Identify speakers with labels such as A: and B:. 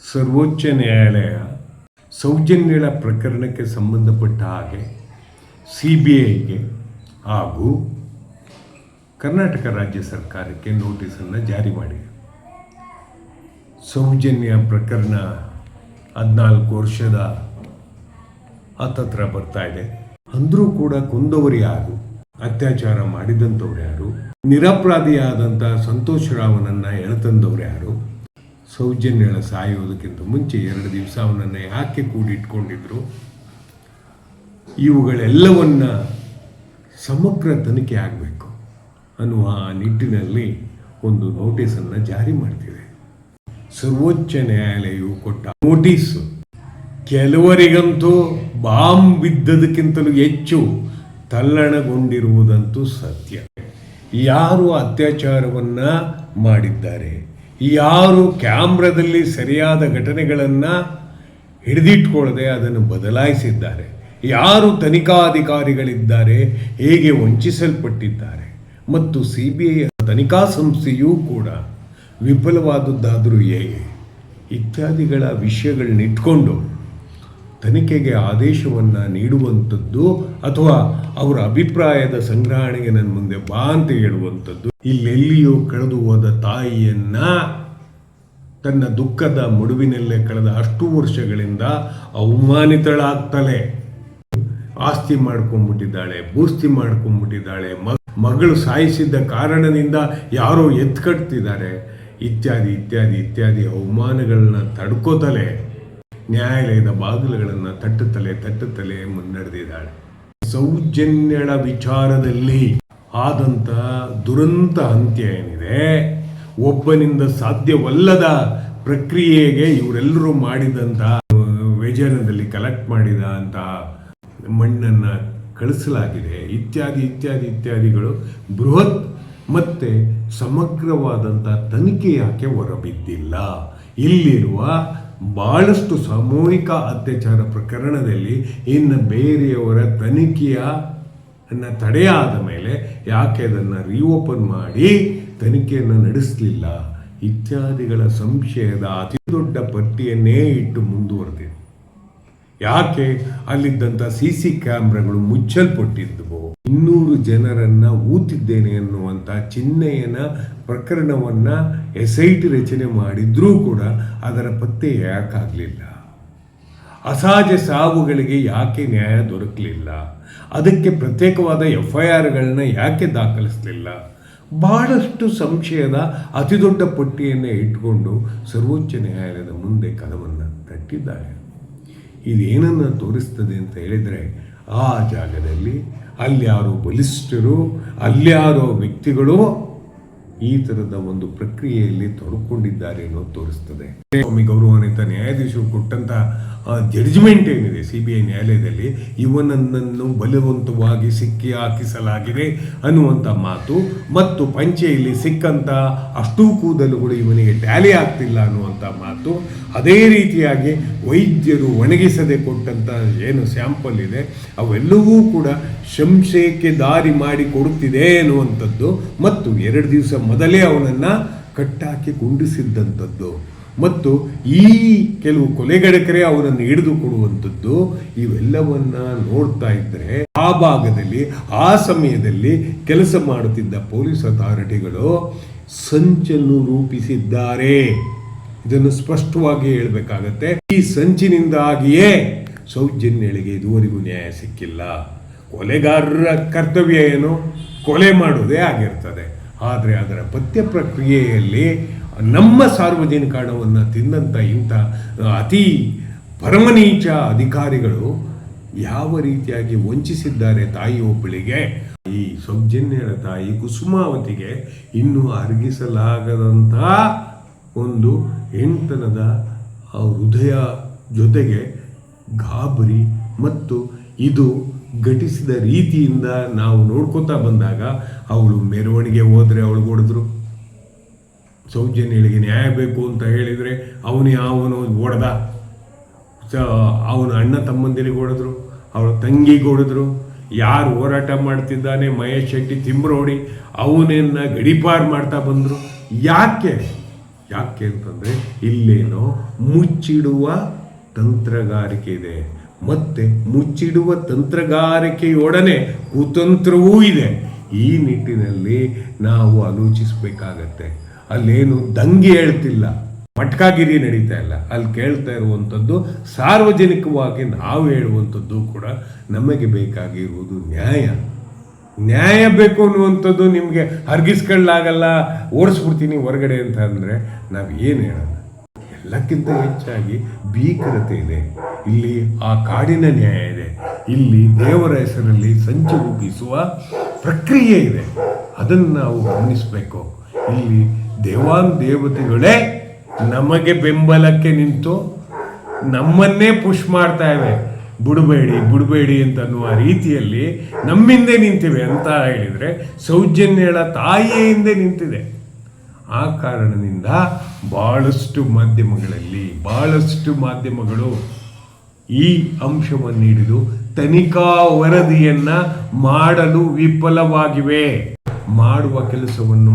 A: ಸರ್ವೋಚ್ಚ ನ್ಯಾಯಾಲಯ ಸೌಜನ್ಯಳ ಪ್ರಕರಣಕ್ಕೆ ಸಂಬಂಧಪಟ್ಟ ಹಾಗೆ CBIಗೆ ಹಾಗೂ ಕರ್ನಾಟಕ ರಾಜ್ಯ ಸರ್ಕಾರಕ್ಕೆ ನೋಟಿಸನ್ನು ಜಾರಿ ಮಾಡಿದೆ. ಸೌಜನ್ಯ ಪ್ರಕರಣ 14 ವರ್ಷದ ಹತ್ತತ್ರ ಬರ್ತಾ ಇದೆ. ಅಂದರೂ ಕೂಡ ಕೊಂದವರು ಯಾರು, ಅತ್ಯಾಚಾರ ಮಾಡಿದಂಥವ್ರು ಯಾರು, ನಿರಪರಾಧಿಯಾದಂಥ ಸಂತೋಷ್ ರಾವ್ನನ್ನು ಎಳೆತಂದವ್ರು ಯಾರು, ಸೌಜನ್ಯಳ ಸಾಯೋದಕ್ಕಿಂತ ಮುಂಚೆ 2 ದಿವಸ ಅವನನ್ನು ಯಾಕೆ ಕೂಡಿಟ್ಕೊಂಡಿದ್ರು, ಇವುಗಳೆಲ್ಲವನ್ನ ಸಮಗ್ರ ತನಿಖೆ ಆಗಬೇಕು ಅನ್ನುವ ನಿಟ್ಟಿನಲ್ಲಿ ಒಂದು ನೋಟಿಸನ್ನು ಜಾರಿ ಮಾಡ್ತಿದೆ. ಸರ್ವೋಚ್ಚ ನ್ಯಾಯಾಲಯವು ಕೊಟ್ಟ ನೋಟಿಸು ಕೆಲವರಿಗಂತೂ ಬಾಂಬ್ ಬಿದ್ದದಕ್ಕಿಂತಲೂ ಹೆಚ್ಚು ತಲ್ಲಣಗೊಂಡಿರುವುದಂತೂ ಸತ್ಯ. ಯಾರು ಅತ್ಯಾಚಾರವನ್ನು ಮಾಡಿದ್ದಾರೆ, ಯಾರು ಕ್ಯಾಮ್ರಾದಲ್ಲಿ ಸರಿಯಾದ ಘಟನೆಗಳನ್ನು ಹಿಡಿದಿಟ್ಕೊಳ್ಳದೆ ಅದನ್ನು ಬದಲಾಯಿಸಿದ್ದಾರೆ, ಯಾರು ತನಿಖಾಧಿಕಾರಿಗಳಿದ್ದಾರೆ, ಹೇಗೆ ವಂಚಿಸಲ್ಪಟ್ಟಿದ್ದಾರೆ ಮತ್ತು CBI ತನಿಖಾ ಸಂಸ್ಥೆಯೂ ಕೂಡ ವಿಫಲವಾದದ್ದಾದರೂ ಹೇಗೆ ಇತ್ಯಾದಿಗಳ ವಿಷಯಗಳನ್ನಿಟ್ಕೊಂಡು ತನಿಖೆಗೆ ಆದೇಶವನ್ನು ನೀಡುವಂಥದ್ದು ಅಥವಾ ಅವರ ಅಭಿಪ್ರಾಯದ ಸಂಗ್ರಹಣೆಗೆ ನನ್ನ ಮುಂದೆ ಬಾ ಅಂತ ಹೇಳುವಂಥದ್ದು. ಇಲ್ಲೆಲ್ಲಿಯೂ ಕಳೆದು ಹೋದ ತಾಯಿಯನ್ನು ತನ್ನ ದುಃಖದ ಮಡುವಿನಲ್ಲೇ ಕಳೆದ ಅಷ್ಟು ವರ್ಷಗಳಿಂದ ಅವಮಾನಿತಳಾಗ್ತಲೇ ಆಸ್ತಿ ಮಾಡ್ಕೊಂಡ್ಬಿಟ್ಟಿದ್ದಾಳೆ, ಬೂಸ್ತಿ ಮಾಡ್ಕೊಂಡ್ಬಿಟ್ಟಿದ್ದಾಳೆ, ಮಗಳು ಸಾಯಿಸಿದ್ದ ಕಾರಣದಿಂದ ಯಾರೋ ಎತ್ಕಟ್ತಿದ್ದಾರೆ, ಇತ್ಯಾದಿ ಇತ್ಯಾದಿ ಇತ್ಯಾದಿ ಅವಮಾನಗಳನ್ನ ತಡ್ಕೋತಲೇ ನ್ಯಾಯಾಲಯದ ಬಾಗಿಲುಗಳನ್ನು ತಟ್ಟುತ್ತಲೇ ಮುನ್ನಡೆದಿದ್ದಾಳೆ. ಸೌಜನ್ಯಳ ವಿಚಾರದಲ್ಲಿ ಆದಂಥ ದುರಂತ ಅಂತ್ಯ ಏನಿದೆ, ಒಬ್ಬನಿಂದ ಸಾಧ್ಯವಲ್ಲದ ಪ್ರಕ್ರಿಯೆಗೆ ಇವರೆಲ್ಲರೂ ಮಾಡಿದಂಥ ವೇಜನದಲ್ಲಿ ಕಲೆಕ್ಟ್ ಮಾಡಿದ ಅಂತ ಮಣ್ಣನ್ನು ಕಳಿಸಲಾಗಿದೆ, ಇತ್ಯಾದಿ ಇತ್ಯಾದಿ ಇತ್ಯಾದಿಗಳು ಬೃಹತ್ ಮತ್ತು ಸಮಗ್ರವಾದಂಥ ತನಿಖೆ ಯಾಕೆ ಹೊರಬಿದ್ದಿಲ್ಲ? ಇಲ್ಲಿರುವ ಭಾಳಷ್ಟು ಸಾಮೂಹಿಕ ಅತ್ಯಾಚಾರ ಪ್ರಕರಣದಲ್ಲಿ ಇನ್ನು ಬೇರೆಯವರ ತನಿಖೆಯನ್ನು ತಡೆಯಾದ ಮೇಲೆ ಯಾಕೆ ಅದನ್ನು ರೀಓಪನ್ ಮಾಡಿ ತನಿಖೆಯನ್ನು ನಡೆಸಲಿಲ್ಲ ಇತ್ಯಾದಿಗಳ ಸಂಶಯದ ಅತಿ ದೊಡ್ಡ ಪಟ್ಟಿಯನ್ನೇ ಇಟ್ಟು ಮುಂದುವರೆದಿದೆ. ಯಾಕೆ ಅಲ್ಲಿದ್ದಂಥ CC ಕ್ಯಾಮ್ರಾಗಳು ಮುಚ್ಚಲ್ಪಟ್ಟಿದ್ದವು? 200 ಜನರನ್ನು ಊತಿದ್ದೇನೆ ಅನ್ನುವಂಥ ಚಿನ್ನಯ್ಯನ ಪ್ರಕರಣವನ್ನು SIT ರಚನೆ ಮಾಡಿದ್ರೂ ಕೂಡ ಅದರ ಪತ್ತೆ ಯಾಕಾಗಲಿಲ್ಲ? ಅಸಹಜ ಸಾವುಗಳಿಗೆ ಯಾಕೆ ನ್ಯಾಯ ದೊರಕಲಿಲ್ಲ? ಅದಕ್ಕೆ ಪ್ರತ್ಯೇಕವಾದ FIRಗಳನ್ನ ಯಾಕೆ ದಾಖಲಿಸಲಿಲ್ಲ? ಬಹಳಷ್ಟು ಸಂಶಯದ ಅತಿದೊಡ್ಡ ಪಟ್ಟಿಯನ್ನೇ ಇಟ್ಕೊಂಡು ಸರ್ವೋಚ್ಚ ನ್ಯಾಯಾಲಯದ ಮುಂದೆ ಕದವನ್ನು ತಟ್ಟಿದ್ದಾರೆ. ಇದೇನನ್ನು ತೋರಿಸ್ತದೆ ಅಂತ ಹೇಳಿದರೆ, ಆ ಜಾಗದಲ್ಲಿ ಅಲ್ಯಾರೋ ಬಲಿಷ್ಠರು, ಅಲ್ಯಾರೋ ವ್ಯಕ್ತಿಗಳು ಈ ಥರದ ಒಂದು ಪ್ರಕ್ರಿಯೆಯಲ್ಲಿ ತೊಡಕೊಂಡಿದ್ದಾರೆ ಅನ್ನೋದು ತೋರಿಸ್ತದೆ. ಸ್ವಾಮಿ ಗೌರವಾನ್ವಿತ ನ್ಯಾಯಾಧೀಶರು ಕೊಟ್ಟಂಥ ಜಡ್ಜ್ಮೆಂಟ್ ಏನಿದೆ CBI ನ್ಯಾಯಾಲಯದಲ್ಲಿ, ಇವನನ್ನು ಬಲವಂತವಾಗಿ ಸಿಕ್ಕಿ ಹಾಕಿಸಲಾಗಿದೆ ಅನ್ನುವಂಥ ಮಾತು ಮತ್ತು ಪಂಚೆಯಲ್ಲಿ ಸಿಕ್ಕಂಥ ಅಷ್ಟೂ ಕೂದಲುಗಳು ಇವನಿಗೆ ಟ್ಯಾಲಿ ಆಗ್ತಿಲ್ಲ ಅನ್ನುವಂಥ ಮಾತು, ಅದೇ ರೀತಿಯಾಗಿ ವೈದ್ಯರು ಒಣಗಿಸದೆ ಕೊಟ್ಟಂಥ ಏನು ಸ್ಯಾಂಪಲ್ ಇದೆ ಅವೆಲ್ಲವೂ ಕೂಡ ಸಂಶಯಕ್ಕೆ ದಾರಿ ಮಾಡಿ ಕೊಡುತ್ತಿದೆ ಅನ್ನುವಂಥದ್ದು ಮತ್ತು 2 ದಿವಸ ಮೊದಲೇ ಅವನನ್ನು ಕಟ್ಟಾಕಿ ಕುಂಡಿಸಿದ್ದಂಥದ್ದು ಮತ್ತು ಈ ಕೆಲವು ಕೊಲೆಗಡಕರೇ ಅವನನ್ನು ಹಿಡಿದು ಕೊಡುವಂಥದ್ದು, ಇವೆಲ್ಲವನ್ನ ನೋಡ್ತಾ ಇದ್ದರೆ ಆ ಭಾಗದಲ್ಲಿ ಆ ಸಮಯದಲ್ಲಿ ಕೆಲಸ ಮಾಡುತ್ತಿದ್ದ ಪೊಲೀಸ್ ಅಥಾರಿಟಿಗಳು ಸಂಚನ್ನು ರೂಪಿಸಿದ್ದಾರೆ. ಇದನ್ನು ಸ್ಪಷ್ಟವಾಗಿ ಹೇಳಬೇಕಾಗತ್ತೆ. ಈ ಸಂಚಿನಿಂದಾಗಿಯೇ ಸೌಜನ್ಯಳಿಗೆ ಇದುವರೆಗೂ ನ್ಯಾಯ ಸಿಕ್ಕಿಲ್ಲ. ಕೊಲೆಗಾರರ ಕರ್ತವ್ಯ ಏನು? ಕೊಲೆ ಮಾಡುವುದೇ ಆಗಿರ್ತದೆ. ಆದರೆ ಅದರ ಪಥ್ಯ ಪ್ರಕ್ರಿಯೆಯಲ್ಲಿ ನಮ್ಮ ಸಾರ್ವಜನಿಕ ಹಣವನ್ನು ತಿಂದಂಥ ಇಂಥ ಅತಿ ಪರಮನೀಚ ಅಧಿಕಾರಿಗಳು ಯಾವ ರೀತಿಯಾಗಿ ವಂಚಿಸಿದ್ದಾರೆ ತಾಯಿಯೊಬ್ಬಳಿಗೆ. ಈ ಸೌಜನ್ಯಳ ತಾಯಿ ಕುಸುಮಾವತಿಗೆ ಇನ್ನೂ ಅರಗಿಸಲಾಗದಂಥ ಒಂದು ಹೆಣ್ತನದ ಹೃದಯ ಜೊತೆಗೆ ಗಾಬರಿ ಮತ್ತು ಇದು ಘಟಿಸಿದ ರೀತಿಯಿಂದ ನಾವು ನೋಡ್ಕೋತಾ ಬಂದಾಗ, ಅವಳು ಮೆರವಣಿಗೆ ಹೋದರೆ ಅವಳಿಗೆ ಹೊಡೆದ್ರು, ಸೌಜನ್ಯಳಿಗೆ ನ್ಯಾಯ ಬೇಕು ಅಂತ ಹೇಳಿದರೆ ಅವನು ಹೊಡೆದ, ಅವನ ಅಣ್ಣ ತಮ್ಮಂದಿರಿಗೆ ಹೊಡೆದ್ರು, ಅವಳ ತಂಗಿಗೆ ಹೊಡೆದ್ರು, ಯಾರು ಹೋರಾಟ ಮಾಡ್ತಿದ್ದಾನೆ ಮಹೇಶ್ ಶೆಟ್ಟಿ ತಿಮ್ರೋಡಿ ಅವನನ್ನು ಗಡಿಪಾರು ಮಾಡ್ತಾ ಬಂದರು. ಯಾಕೆ ಯಾಕೆ ಅಂತಂದರೆ ಇಲ್ಲೇನೋ ಮುಚ್ಚಿಡುವ ತಂತ್ರಗಾರಿಕೆ ಇದೆ, ಮತ್ತು ಮುಚ್ಚಿಡುವ ತಂತ್ರಗಾರಿಕೆಯೊಡನೆ ಕುತಂತ್ರವೂ ಇದೆ. ಈ ನಿಟ್ಟಿನಲ್ಲಿ ನಾವು ಆಲೋಚಿಸಬೇಕಾಗತ್ತೆ. ಅಲ್ಲೇನು ದಂಗೆ ಹೇಳ್ತಿಲ್ಲ, ಮಟ್ಕಾಗಿರಿ ನಡೀತಾ ಇಲ್ಲ. ಅಲ್ಲಿ ಕೇಳ್ತಾ ಇರುವಂಥದ್ದು ಸಾರ್ವಜನಿಕವಾಗಿ ನಾವು ಹೇಳುವಂಥದ್ದು ಕೂಡ ನಮಗೆ ಬೇಕಾಗಿರುವುದು ನ್ಯಾಯ ಬೇಕು ಅನ್ನುವಂಥದ್ದು ನಿಮಗೆ ಹರ್ಗಿಸ್ಕೊಳ್ಳಾಗಲ್ಲ, ಓಡಿಸ್ಬಿಡ್ತೀನಿ ಹೊರಗಡೆ ಅಂತ ಅಂದರೆ ನಾವು ಏನು ಹೇಳೋಣ? ಎಲ್ಲಕ್ಕಿಂತ ಹೆಚ್ಚಾಗಿ ಭೀಕರತೆ ಇದೆ. ಇಲ್ಲಿ ಆ ಕಾಡಿನ ನ್ಯಾಯ ಇದೆ, ಇಲ್ಲಿ ದೇವರ ಹೆಸರಲ್ಲಿ ಸಂಚು ರೂಪಿಸುವ ಪ್ರಕ್ರಿಯೆ ಇದೆ. ಅದನ್ನು ನಾವು ಗಮನಿಸಬೇಕು. ಇಲ್ಲಿ ದೇವತೆಗಳೇ ನಮಗೆ ಬೆಂಬಲಕ್ಕೆ ನಿಂತು ನಮ್ಮನ್ನೇ ಪುಷ್ ಮಾಡ್ತಾ ಇವೆ, ಬಿಡಬೇಡಿ ಅಂತ ಅನ್ನುವ ರೀತಿಯಲ್ಲಿ ನಮ್ಮಿಂದೆ ನಿಂತಿವೆ ಅಂತ ಹೇಳಿದರೆ ಸೌಜನ್ಯಳ ತಾಯಿಯ ಹಿಂದೆ ನಿಂತಿದೆ. ಆ ಕಾರಣದಿಂದ ಬಹಳಷ್ಟು ಮಾಧ್ಯಮಗಳು ಈ ಅಂಶವನ್ನು ಹಿಡಿದು ತನಿಖಾ ವರದಿಯನ್ನು ಮಾಡಲು ವಿಫಲವಾಗಿವೆ. ಮಾಡುವ ಕೆಲಸವನ್ನು